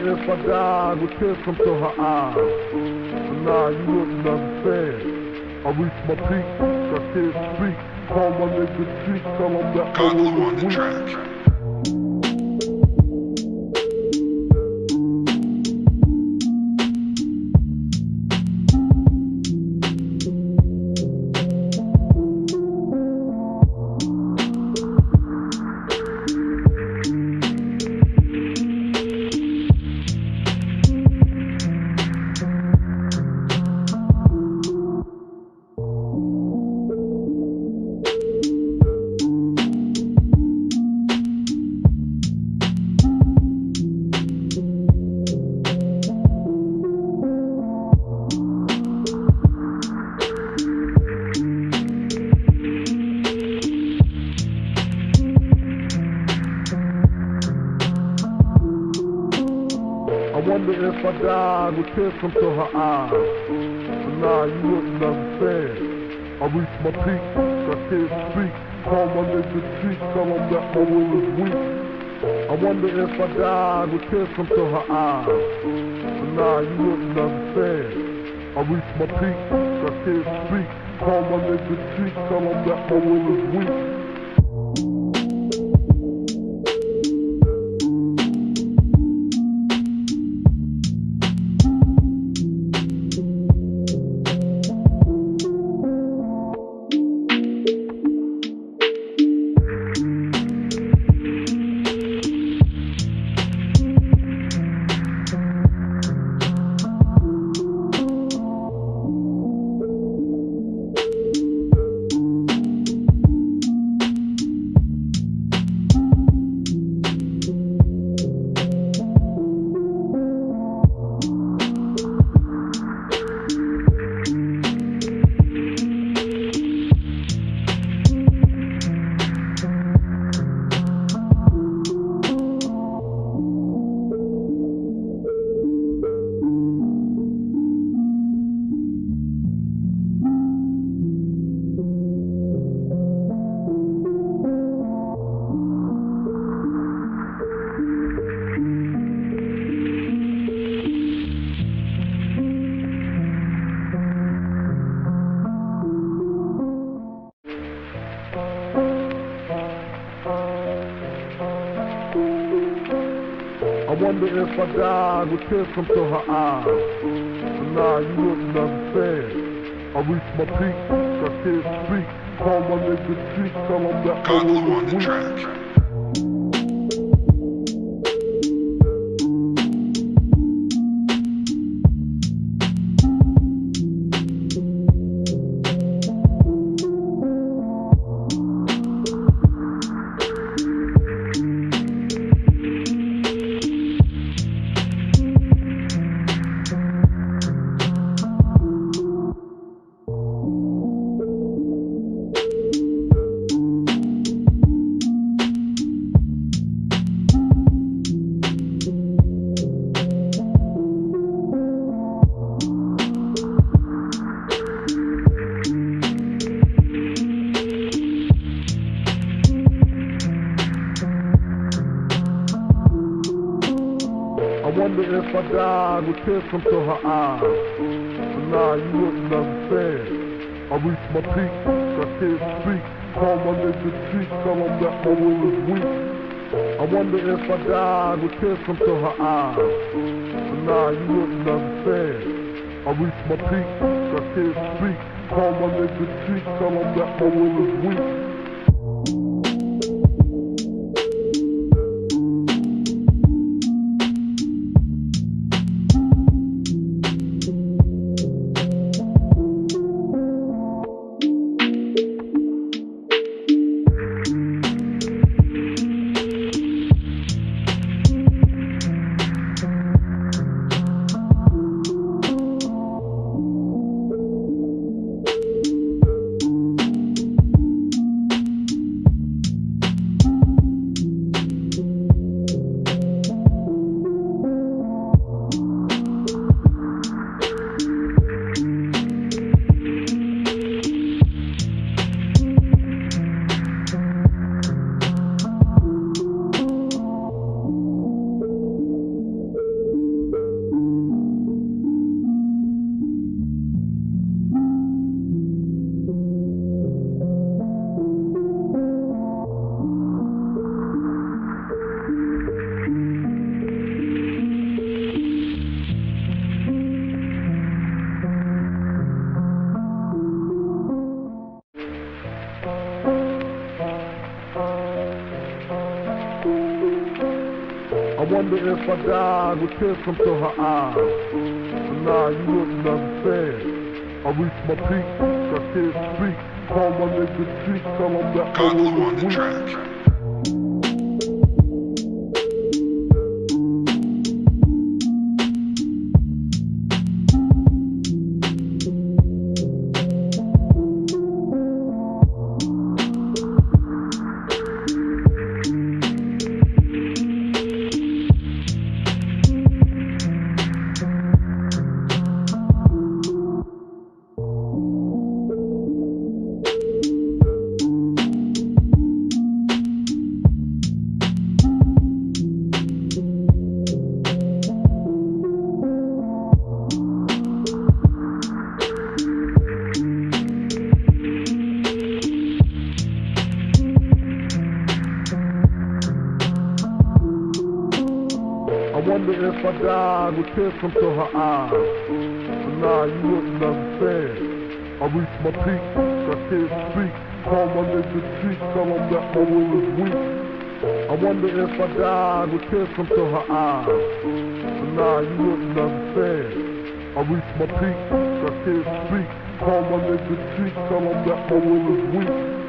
wonder if I died with tears come to her eyes. But nah, you wouldn't understand. I reached my peak, I can't speak. Call my nigga cheek, tell him that my will is weak. I wonder if I died with tears come to her eyes. But nah, you wouldn't understand. I reached my peak, I can't speak. Call my nigga cheek, tell him that my will is weak. I wonder if I died with tears come to her eyes. But nah, you wouldn't understand. I reached my peak, I can't speak. Call my nigga cheek, tell him that my will is weak. I wonder if I died with tears come to her eyes. But nah, you wouldn't understand. I reached my peak, I can't speak. Call my nigga cheek, tell him that my will is weak. I wonder if I died with tears come to her eyes. But nah, you wouldn't understand. I reached my peak, I can't speak. Call my nigga cheek, tell him that my will is weak. I wonder if I died with tears come to her eyes. But nah, you wouldn't understand. I reached my peak, I can't speak. Call my nigga cheek, tell him that my will is weak. wonder if I died with tears come to her eyes. But nah, you wouldn't understand. I reached my peak, I can't speak. Call my nigga cheek, tell him that my will is weak. I wonder if I died with tears come to her eyes. But nah, you wouldn't understand. I reached my peak, I can't speak. Call my nigga cheek, tell him that my will is weak. I wonder if I died with tears come to her eyes. But nah, you wouldn't understand. I reached my peak, I can't speak. Call my nigga cheek, tell him that my will is weak.